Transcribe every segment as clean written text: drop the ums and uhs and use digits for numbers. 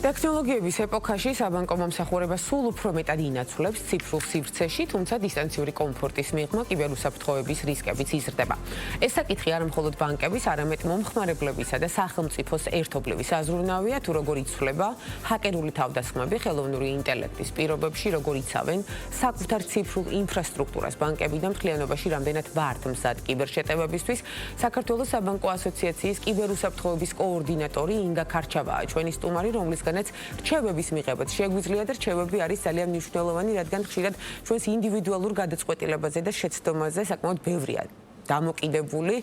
ტექნოლოგიების ეპოქაში საბანკო მომსახურება სულ უფრო მეტად ინაცვლებს ციფრულ სივრცეში, თუმცა დისტანციური კომფორტის მიღმა კიბერუსაფრთხოების რისკებიც იზრდება. ეს საკითხი არა მხოლოდ ბანკების, არამედ მომხმარებლებისა და სახელმწიფოს ერთობლივი საზრუნავია, თუ როგორ იცვლება ჰაკერული თავდასხმები ხელოვნური ინტელექტის პირობებში, როგორ იცავენ საკუთარ ციფრულ ინფრასტრუქტურას ბანკები და მთლიანობაში რამდენად ვართ მზად კიბერშეტევებისთვის. საქართველოს საბანკო ასოციაციის კიბერუსაფრთხოების კოორდინატორი ინგა ქარჩავაა ჩვენი სტუმარი, რომლისგან რჩევების მიღებაც შეგვიძლია და რჩევები არის ძალიან მნიშვნელოვანი, რადგან ხშირად ჩვენს ინდივიდუალურ გადაწყვეტილებაზე და შეცდომაზე საკმაოდ ბევრია დამოკიდებული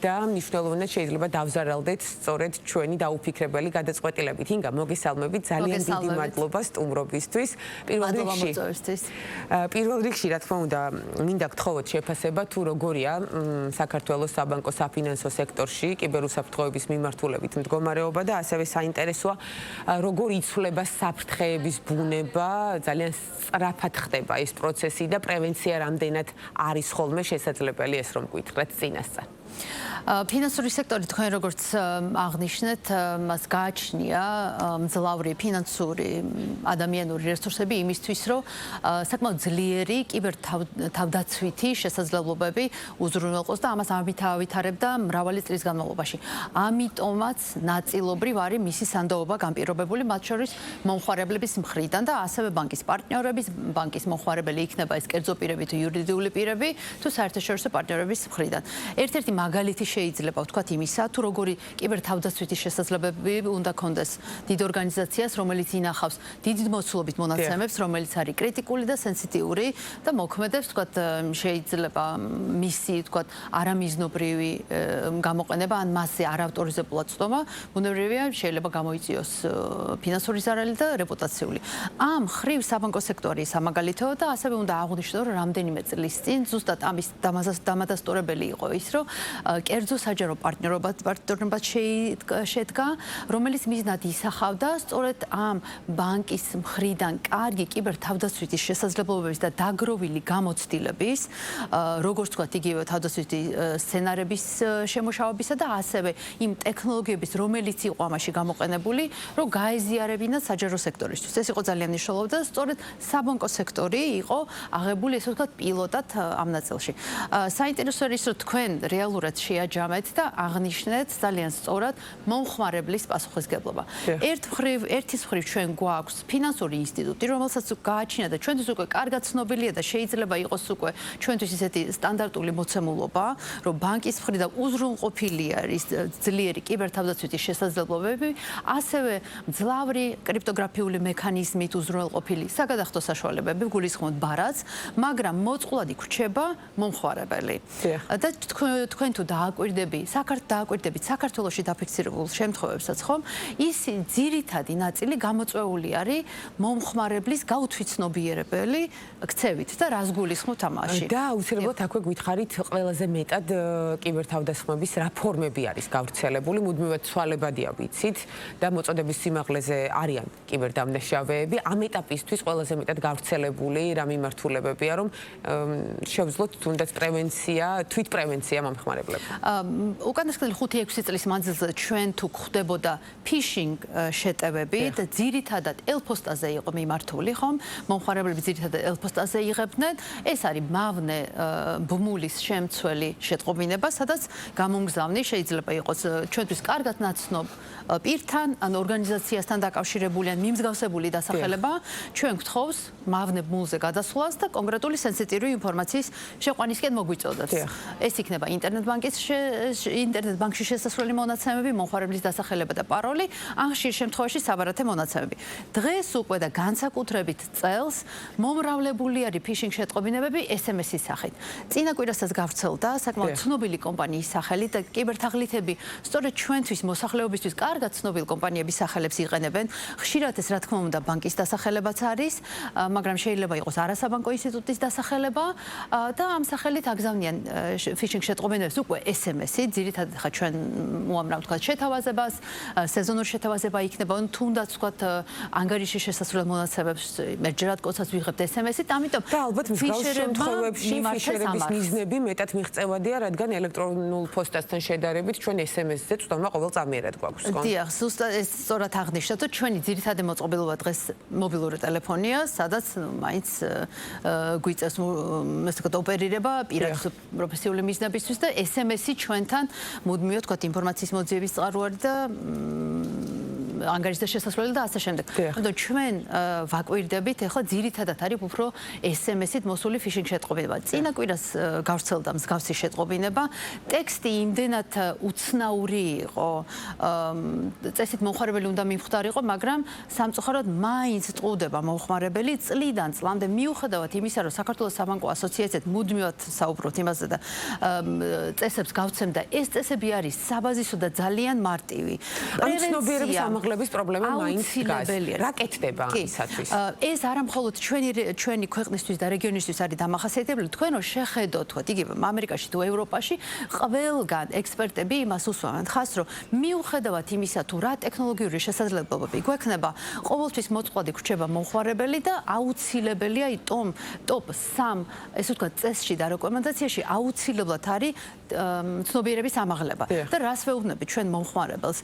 და მნიშვნელოვნად შეიძლება დავზარალდეთ სწორედ ჩვენი დაუფიქრებელი გადაწყვეტილებით. ინგა, მოგესალმებით, ძალიან დიდი მადლობა სტუმრობისთვის. პირველ რიგში, რა თქმა უნდა, მინდა გთხოვოთ შეფასება თუ როგორია საქართველოს საბანკო საფინანსო სექტორში კიბერუსაფრთხოების მიმართულებით მდგომარეობა და ასევე საინტერესოა როგორ იცვლება საფრთხეების ბუნება, ძალიან სწრაფად ხდება ეს პროცესი და პრევენცია რამდენად არის ხოლმე შესაძლებელი ეს რომ გითხრათ წინასწარ. ფინანსური სექტორი თქვენ როგორც აღნიშნეთ, მას გააჩნია მძლავრი ფინანსური ადამიანური რესურსები იმისთვის, რომ საკმაოდ ძლიერი კიბერთავდაცვითი შესაძლებლობები უზრუნველყოს და ამას ამვითარებდა მრავალი წლის განმავლობაში. ამიტომაც ნაწილობრივ არის მისი სანდოობა განპირობებული მათ შორის მომხმარებლების მხრიდან და ასევე ბანკის პარტნიორების, ბანკის მომხმარებელი იქნება ეს კერძო პირები თუ იურიდიული პირები, თუ საერთაშორისო პარტნიორების მხრიდან. ერთ-ერთი მაგალითი შეიძლება ვთქვათ იმისა, თუ როგორი კიბერთავდაცვითი შესაძლებლობები უნდა კონდეს დიდ ორგანიზაციას, რომელიც ინახავს დიდი მოცულობით მონაცემებს, რომელიც არის კრიტიკული და სენსიტიური და მოქმედებს, ვთქვათ, შეიძლება მისი, ვთქვათ, არამიზნობრივი გამოყენება ან მასზე არაავტორიზებულად ცდომა, ბუნებრივია, შეიძლება გამოიწვიოს ფინანსური ზარალი და რეპუტაციული. ამ ხრივ საბანკო სექტორი სამაგალითოა და ასევე უნდა აღვნიშნო, რომ რამდენიმე წლის წინ ზუსტად ამის დამადასტურებელი იყო ის, რომ კერძო საჯარო პარტნიორობა შედგა, რომელიც მიზნად ისახავდა სწორედ ამ ბანკის მხრიდან კარგი კიბერთავდაცვითი შესაძლებლობების და დაგროვილი გამოცდილების, როგორც ვთქვათ, იგივე თავდაცვითი სცენარების შემუშავებისა და ასევე იმ ტექნოლოგიების, რომელიც იყო ამაში გამოყენებული, რომ გაეზიარებინათ საჯარო სექტორისთვის. ეს იყო ძალიან მნიშვნელოვანი და სწორედ საბანკო სექტორი იყო აღებული, ესე ვთქვათ, პილოტად ამ ნაწილში. საინტერესოა ის, რომ თქვენ რეალურად შეაჯამეთ და აღნიშნეთ ძალიან სწორად მომხმარებლის პასუხისმგებლობა. ერთის მხრივ ჩვენ გვაქვს ფინანსური ინსტიტუტი, რომელსაც გააჩნია და ჩვენთვის უკვე კარგად ცნობილია და შეიძლება იყოს უკვე ჩვენთვის ისეთი სტანდარტული მოცემულობა, რომ ბანკის მხრიდან უზრუნველყოფილი არის ძლიერი კიბერთავდაცვითი შესაძლებლობები, ასევე მძლავრი კრიპტოგრაფიული მექანიზმით უზრუნველყოფილი საგადახდო საშუალებები, გულისხმობთ ბარათს, მაგრამ მოწყვლადი გვჩება მომხმარებელი. და თქვენ თუ დააკვირდებით საქართველოში დაფიქსირებულ შემთხვევებსაც, ხომ, ის ძირითადი ნაწილი გამოწვეული არის მომხმარებლის გაუთვითცნობიერებელი ქცევით და რას გულისხმობთ ამაში. და აუცილებლად აქვე გითხარით ყველაზე მეტად კიბერთავდასხმების რა ფორმები არის გავრცელებული, მუდმივად ცვალებადია ვიცით და მოწოდების სიმაღლეზე არიან კიბერდამნაშავეები. ამ ეტაპისთვის ყველაზე მეტად გავრცელებული რა მიმართულებებია, რომ შევძლოთ თუნდაც პრევენცია, თვითპრევენცია მომხმარებლებს. უკანასკნელი 5-6 წლის მანძილზე ჩვენ თუ გვხვდებოდა phishing შეტევები და ძირითადად ელფოსტაზე იყო მიმართული, ხომ? მომხმარებლები ძირითადად ელფოსტაზე იღებდნენ. ეს არის მავნე ბმულის შემცველი შეტყობინება, სადაც გამომგზავნი შეიძლება იყოს ჩვენთვის კარგად ნაცნობ პირთან ან ორგანიზაციასთან დაკავშირებული ან მიმსგავსებული დასახელება, ჩვენ გთხოვს მავნე ბმულზე გადასვლას და კონკრეტული სენსიტიური ინფორმაციის შეყვანისკენ მოგვიწოდებს. ეს იქნება ინტერნეტ ბანკში შესასვლელი მონაცემები, მომხმარებლის დასახელება და პაროლი, ან ხშირ შემთხვევაში საბარათე მონაცემები. დღეს უკვე და განსაკუთრებით წელს მომრავლებული არის phishing შეტყობინებები SMS-ის სახით. წინა კვირასაც გავრცელდა საკმაოდ ცნობილი კომპანიის სახელი და კიბერთაღლითები სწორედ ჩვენთვის მოსახლეობისთვის კარგად ცნობილ კომპანიების სახელებს იყენებენ. ხშირად ეს რა თქმა უნდა ბანკის დასახელებაც არის, მაგრამ შეიძლება იყოს არასაბანკო ინსტიტუტის დასახელება და ამ სახელით აგზავნიან phishing შეტყობინებებს იწევს უკვე SMS-ი, ძირითადად ხა ჩვენ უამრავ თქვა შეთავაზებას, სეზონური შეთავაზება იქნება, თუნდაც თქვა ანგარიშის შესასრულელ მონაცემებს მერჯერად კოცას ვიღებთ SMS-ით, ამიტომ და ალბათ მსგავს შემთხვევებში ფიშერების მიზნები მეტად მიღწევადია, რადგან ელექტრონულ პოსტასთან შედარებით ჩვენ SMS-ზე წვდომა ყოველწამიერად გვაქვს. დიახ, ზუსტად ეს სწორად აღნიშნეთ, რომ ჩვენი ძირითადი მოწყობილობა დღეს მობილური ტელეფონია, სადაც მაინც გვიწევს ესე ვთქვათ ოპერირება პირადი პროფესიული მიზნებისთვის და SMS-ი ჩვენთან მუდმივად ვთქვათ ინფორმაციის მოძიების წყაროა და ანგარიშზე შესასვლელი და ასე შემდეგ. ამიტომ ჩვენ ვაკვირდებით, ეხლა ძირითადად არის უფრო SMS-ით მოსული ფიშინგ შეტყობინება. წინა კვირას გავრცელდა მსგავსი შეტყობინება. ტექსტი იმდენად უცნაური იყო, წესით მომხმარებელი უნდა მიმხდარიყო, მაგრამ სამწუხაროდ მაინც ტყუდება მომხმარებელი წლიდან წლამდე მიუხედავად იმისა, რომ საქართველოს საბანკო ასოციაციად მუდმივად საუბრობთ იმაზე და წესებს გავცემდა, ეს წესები არის საბაზისო და ძალიან მარტივი. პრევენციის ამაღლების პრობლემა მაინც დგას. რა კეთდება ამისათვის? ეს არა მხოლოდ ჩვენი ქვეყნისთვის და რეგიონისთვის არის დამახასიათებელი, თქვენო შეხედოთ, თქო, იგივე ამერიკაში თუ ევროპაში ყველგან ექსპერტები იმას უსვამენ ხას, რომ მიუხედავად იმისა, თუ რა ტექნოლოგიური შესაძლებლობები გვექნება, ყოველთვის მოწყვლადი გრჩება მომხმარებელი და აუცილებელია ტოპ 3, ესე ვთქვათ, წესში და რეკომენდაციაში აუცილებლად არის ცნობიერების ამაღლება. და რას ვეუბნები ჩვენ მომხმარებელს?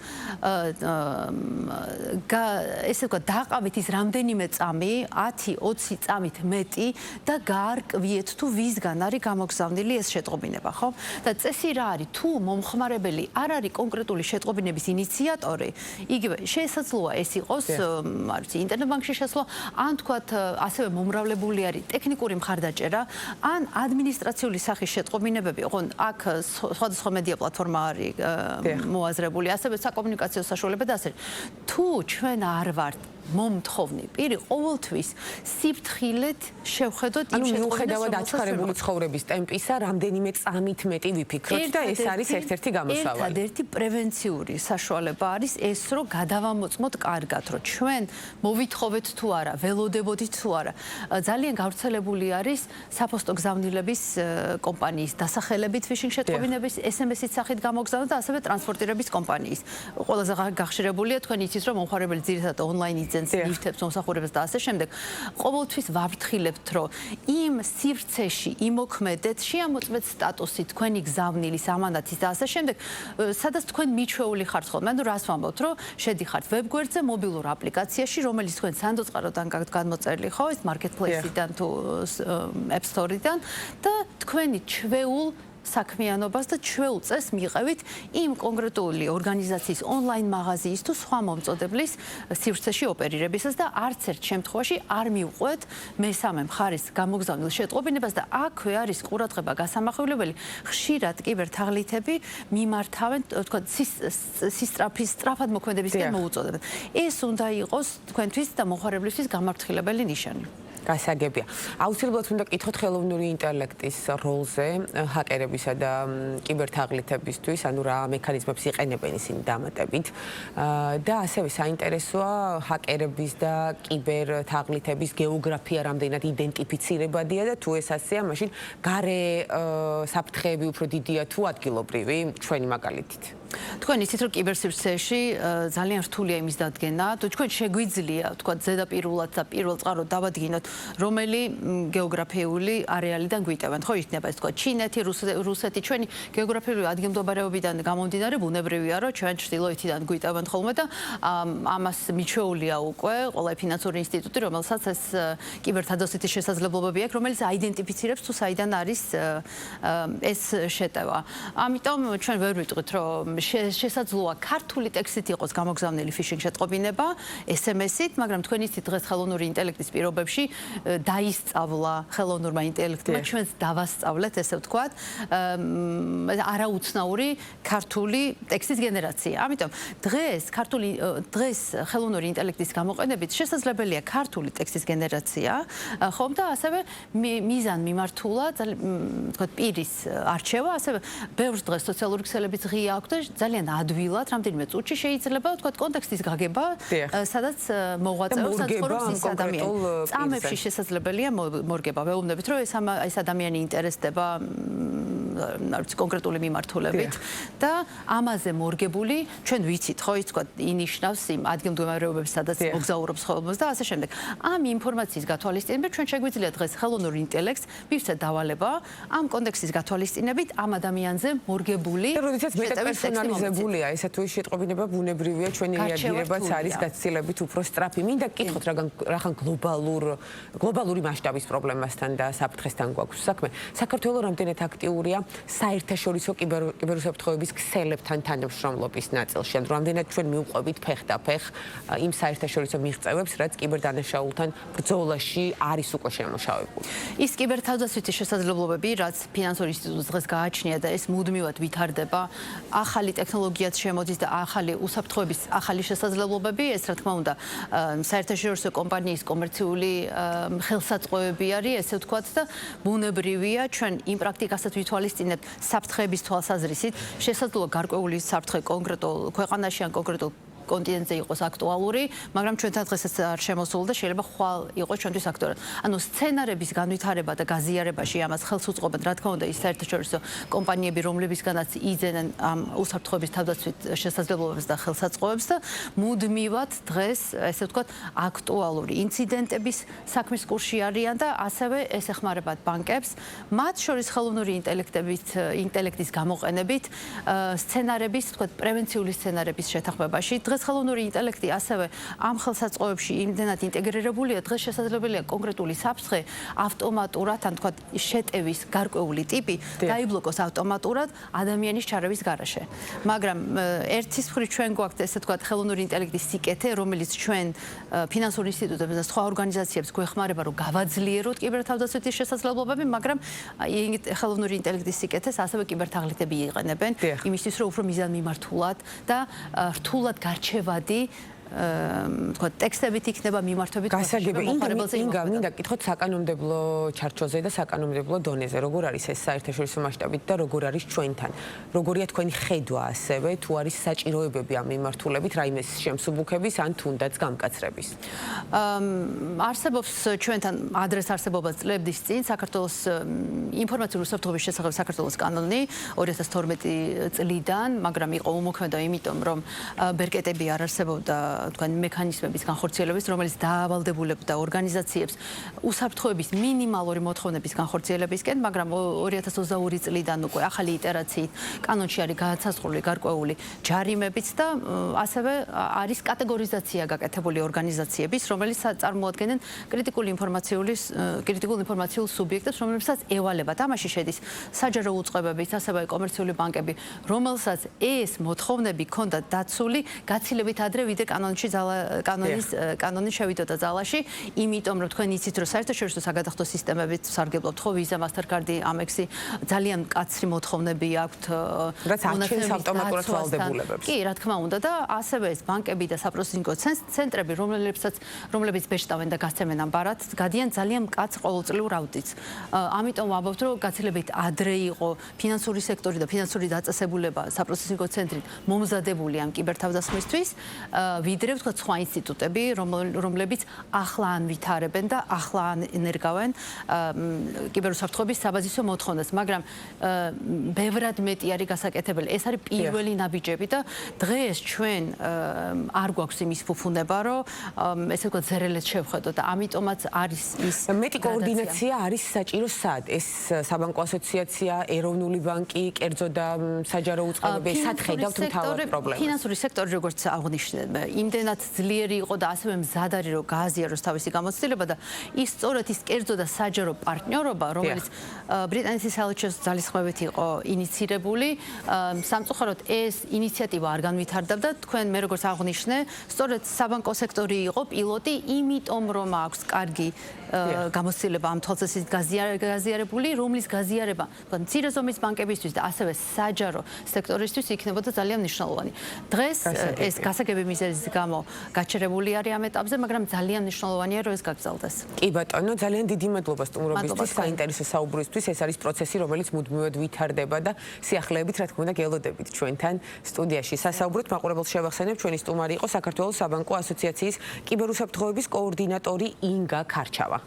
ესე ვთქვათ, დაყავით ის რამდენიმე წამი, 10-20 წამით მეტი და გაარკვიეთ თუ ვისგან არის გამოგზავნილი ეს შეტყობინება, ხო? და წესი რა არის? თუ მომხმარებელი არ არის კონკრეტული შეტყობინების ინიციატორი, იგივე შესაძლოა ეს იყოს, არ ვიცი, ინტერნეტ ბანკში შესვლა, ან თქვათ, ასევე მომრავლებული არის ტექნიკური მხარდაჭერა, ან ადმინისტრაციული სახის შეტყობინებები, ოღონდ აქ სხვადასხვა მედია პლატფორმა არის მოაზრებული, ასევე საკომუნიკაციო საშუალება და ასე. თუ ჩვენ არ ვართ მომთხოვნი პირი, ყოველთვის სიფრთხილედ შევხედოთ იმ შეტყობინებას, მიუხედავად აჩქარებული ცხოვრების ტემპისა, რამდენიმე წამით მეტი ვიფიქროთ და ეს არის ერთ-ერთი გამოსავალი. ერთადერთი პრევენციური საშუალება არის ეს, რომ გადავამოწმოთ კარგად, რომ ჩვენ მოვითხოვეთ თუ არა, ველოდებოდით თუ არა. ძალიან გავრცელებული არის საფოსტო გზავნილების კომპანიის დასახელებით ფიშინგ შეტყობინების SMS-ის სახით გამოგზავნა და ასევე ტრანსპორტირების კომპანიის. ყველაზე გახშირებულია თქვენ იცით, რომ მომხმარებელი ძირითადად ონლაინ ლიფტებს მომსახურებას და ასე შემდეგ. ყოველთვის ვაფრთხილებთ, რომ იმ სივრცეში იმოქმედეთ, შეამოწმეთ სტატუსი თქვენი გზავნილის ამანათის და ასე შემდეგ, სადაც თქვენ მიჩვეული ხართ ხოლმე. ანუ რას ვამბობთ, რომ შედიხართ ვებგვერდზე, მობილურ აპლიკაციაში, რომელიც თქვენ სანდოწყაროდან განმოწერილი ხო, ეს marketplace-დან თუ App Store-დან და თქვენი ჩვეულ საქმიანობას და ჩვეულ წესს მიყევით იმ კონკრეტული ორგანიზაციის ონლაინ მაღაზიის თუ სხვა მომწოდებლის სივრცეში ოპერირებისას და არც ერთ შემთხვევაში არ მიუყვეთ მესამე მხარის გამოგზავნილ შეტყობინებას და აქვე არის ყურადღება გასამახვილებელი. ხშირად კიბერთაღლითები მიმართავენ, თქვა, სწრაფად მოქმედებისკენ მოუწოდებენ. ეს უნდა იყოს თქვენთვის და მომხმარებლისთვის გამაფრთხილებელი ნიშანი. გასაგებია. აუცილებლად უნდა გკითხოთ ხელოვნური ინტელექტის როლზე ჰაკერებისა და კიბერთაღლითებისთვის, ანუ რა მექანიზმებს იყენებენ ისინი დამატებით. და ასევე საინტერესოა ჰაკერების და კიბერთაღლითების გეოგრაფია რამდენად იდენტიფიცირებადია და თუ ეს ასეა, მაშინ გარე საფრთხეები უფრო დიდია თუ ადგილობრივი, ჩვენი მაგალითით. თქვენ იცით, რომ კიბერსივრცეში ძალიან რთულია იმის დადგენა, თუ თქვენ შეგვიძლია, თქვა, ზედაპირულად და პირველ წყაროდ დავადგინოთ, რომელი გეოგრაფიული არეალიდან გვიტევენ, ხო, იქნება ეს თქვა ჩინეთი, რუსეთი, ჩვენი გეოგრაფიული ადგილმდებარეობიდან გამომდინარე, ბუნებრივია, რომ ჩვენ ჩრდილოეთიდან გვიტევენ ხოლმე და ამას მიჩვეულია უკვე ყველა ფინანსური ინსტიტუტი, რომელსაც ეს კიბერთადოსითის შესაძლებლობები აქვს, რომელიც აიდენტიფიცირებს თუ საიდან არის ეს შეტევა. ამიტომ ჩვენ ვერ ვიტყვით, რომ შესაძლოა ქართული ტექსტით იყოს გამოგზავნილი ფიშინგ შეტყობინება SMS-ით, მაგრამ თქვენ იცით დღეს ხელოვნური ინტელექტის პირობებში დაისწავლა ხელოვნურმა ინტელექტმა, ჩვენც დავასწავლეთ, ესე ვთქვათ, არაუცნაური ქართული ტექსტის გენერაცია. ამიტომ დღეს ხელოვნური ინტელექტის გამოყენებით შესაძლებელია ქართული ტექსტის გენერაცია, ხომ და ასევე მიზანმიმართულად, ვთქვათ, პირის არჩევა, ასევე ბევრს დღეს სოციალური ქსელებიც ღია აქვს და ძალიან адვილად, რამდენიმე წუთში შეიძლება, ვთქვათ, კონტექსტის გაგება, სადაც მოღვაწეობს ცხოვრობს ის ადამიანი. წამებში შესაძლებელია მორგება. ვეუბნებით, რომ ეს ადამიანი ინტერესდება კონკრეტული მიმართულებით და ამაზე მორგებული ჩვენ ვიცით ხო ის თქვა ინიშნავს იმ ადგილმდგომარეობებს სადაც მოგზაურობს ხოლმე და ასე შემდეგ. ამ ინფორმაციის გათვალისწინებით ჩვენ შეგვიძლია დღეს ხელოვნურ ინტელექტს მივცეთ დავალება ამ კონტექსტის გათვალისწინებით ამ ადამიანზე მორგებული როდესაც მეტაპერსონალიზებულია ესა თუ ის შეტყობინება ბუნებრივია ჩვენი რეაგირებაც არის გაცილებით უფრო სწრაფი. მინდა გკითხოთ რახან გლობალური მასშტაბის პრობლემასთან და საფრთხესთან გვაქვს საქმე. საქართველო რამდენად აქტიურია საერთაშორისო კიბერუსაფრთხოების ქსელებთან თანამშრომლობის ნაწილში. რამდენად ჩვენ მივყვებით ფეხდაფეხ იმ საერთაშორისო მიღწევებს, რაც კიბერდანაშაულთან ბრძოლაში არის უკვე შემოშავებული. ის კიბერთავდაცვითი შესაძლებლობები, რაც ფინანსური ინსტიტუტს დღეს გააჩნია და ეს მუდმივად ვითარდება, ახალი ტექნოლოგიაც შემოდის და ახალი უსაფრთხოების ახალი შესაძლებლობები, ეს რა თქმა უნდა, საერთაშორისო კომპანიის კომერციული ხელსაწყოები არის, ესე ვთქვათ და ბუნებრივია ჩვენ იმ პრაქტიკასაც ვითვალისწინებთ საფრთხეების თვალსაზრისით, შესაძლოა გარკვეული საფრთხე კონკრეტულ ქვეყანაში ან კონკრეტულ კონტინენტზე იყოს აქტუალური, მაგრამ ჩვენთან დღესაც არ შემოსულ და შეიძლება ხვალ იყოს ჩვენთვის აქტუალური. ანუ სცენარების განვითარება და გაზიარებაში ამას ხელს უწყობენ, რა თქმა უნდა, ის საერთაშორისო კომპანიები, რომლებისგანაც იძენენ ამ უსაფრთხოების თავდაცვით შესაძლებლობებს და ხელსაწყოებს და მუდმივად დღეს, ესე ვთქვათ, აქტუალური ინციდენტების საქმის კურსში არიან და ასევე ეს ეხმარებათ ბანკებს, მათ შორის ხელოვნური ინტელექტის გამოყენებით სცენარების, ვთქვათ, პრევენციული სცენარების შეთანხმებაში. დღეს ხელოვნური ინტელექტი ასევე ამ ხელსაწყოებში იმდენად ინტეგრირებულია, დღეს შესაძლებელია კონკრეტული საფრთხე ავტომატურად, ან თქვა შეტევის გარკვეული ტიპი დაიბლოკოს ავტომატურად ადამიანის ჩარევის გარეშე. მაგრამ ერთის მხრივ ჩვენ გვაქვს ესე თქვა ხელოვნური ინტელექტის სიკეთე, რომელიც ჩვენ ფინანსურ ინსტიტუტებს და სხვა ორგანიზაციებს გვეხმარება, რომ გავაძლიეროთ კიბერთავდაცვითი შესაძლებლობები, მაგრამ ხელოვნური ინტელექტის სიკეთეს ასევე კიბერთაღლითები იყენებენ, იმისთვის რომ უფრო მიზანმიმართულად და რთულად გარჩევადი თქვა ტექსტებით იქნება მიმართვებით მოხარებელზე. მინდა გკითხოთ საკანონმდებლო ჩარჩოზე და საკანონმდებლო დონეზე, როგორ არის ეს საერთაშორისო მასშტაბით და როგორ არის ჩვენთან. როგორია თქვენი ხედვა ასევე, თუ არის საჭიროებები ამ მიმართულებით, რაიმე შემსუბუქების ან თუნდაც გამკაცრების. არსებობს ჩვენთან ადრეს არსებობას წლების წინ საქართველოს ინფორმაციული უსაფრთხოების შესახებ საქართველოს კანონი 2012 წლიდან, მაგრამ იყო უმოქმედო იმიტომ, რომ ბერკეტები არ არსებობდა თქვენ მექანიზმების განხორციელების, რომელიც დაავალდებულებდა ორგანიზაციებს უსაფრთხოების მინიმალური მოთხოვნების განხორციელებისკენ, მაგრამ 2022 წლიდან უკვე ახალი იტერაციით კანონში არის განსაზღვრული გარკვეული ჯარიმებიც და ასევე არის კატეგორიზაცია გაკეთებული ორგანიზაციების, რომელიც წარმოადგენენ კრიტიკულ ინფორმაციულ სუბიექტებს, რომლებსაც ევალებათ. ამაში შედის საჯარო უწყებებიც, ასევე კომერციული ბანკები, რომელსაც ეს მოთხოვნები ჰქონდა დაცული გაცილებით ადრე ვიდრე კანონის შევიდოდა ძალაში, იმიტომ რომ თქვენ იცით, რომ საერთაშორისო საგადახდო სისტემებით სარგებლობთ, ხო, ვიზა, მასტერკარდი, ამექსი, ძალიან მკაცრი მოთხოვნები აქვთ მონაცემების ავტომატურად ვალდებულებებს. კი, რა თქმა უნდა და ასევე ეს ბანკები და საპროცესინგო ცენტრები, რომლებიც ბეჭდავენ და გასცემენ ამ ბარათს, გადიან ძალიან მკაცრ ყოველწლიურ აუდიტს. ამიტომ ვამბობთ, რომ გაცილებით ადრე იყო ფინანსური სექტორი და ფინანსური დაწესებულება საპროცესინგო ცენტრით მომზადებული ამ კიბერთავდაცვისთვის. ვიდრე ვთქვათ სხვა ინსტიტუტები, რომლებიც ახლა ანვითარებენ და ახლა ენერგავენ კიბერუსაფრთხოების საბაზისო მოთხოვნას, მაგრამ ბევრად მეტი არის გასაკეთებელი. ეს არის პირველი ნაბიჯები და დღეს ჩვენ არ გვაქვს იმის ფუფუნება, რომ ესე ვთქვათ ზერელეთ შევხედოთ და ამიტომაც არის ის მეტი კოორდინაცია არის საჭირო სად? ეს საბანკო ასოციაცია, ეროვნული ბანკი, კერძო და საჯარო უწყებები, სად ხედავთ მთავარ პრობლემას? ფინანსური სექტორი, როგორც აღნიშნეთ, იმდენად ძლიერი იყო და ასევე მზად არის, რომ გააზიაროს თავისი გამოცდილება და ის სწორედ ის კერძო და საჯარო პარტნიორობა, რომელიც ბრიტანეთის საელჩოს ძალისხმევით იყო ინიცირებული, სამწუხაროდ ეს ინიციატივა არ განვითარდებდა. თქვენ მე როგორც აღნიშნე, სწორედ საბანკო სექტორი იყო პილოტი, იმიტომ რომ აქვს კარგი გამოცდილება ამ თვალსაზრისით გაზიარებული, რომლის გაზიარება მცირე ზომის ბანკებისთვის და ასევე საჯარო სექტორისთვის იქნებოდა ძალიან მნიშვნელოვანი. დღეს ეს გასაგები მიზეზის გამო გაჩერებული არის ამ ეტაპზე, მაგრამ ძალიან მნიშვნელოვანია, რომ ეს გაგრძელდეს. კი ბატონო, ძალიან დიდი მადლობა სტუმრობისთვის, საინტერესო საუბრისთვის. ეს არის პროცესი, რომელიც მუდმივად ვითარდება და სიახლეებით, რა თქმა უნდა, გელოდებით ჩვენთან სტუდიაში. სასაუბროთ მაყურებელს შევახსენებ, ჩვენი სტუმარი იყო საქართველოს საბანკო ასოციაციის კიბერუსაფრთხოების კოორდინატორი ინგა ქარჩავა.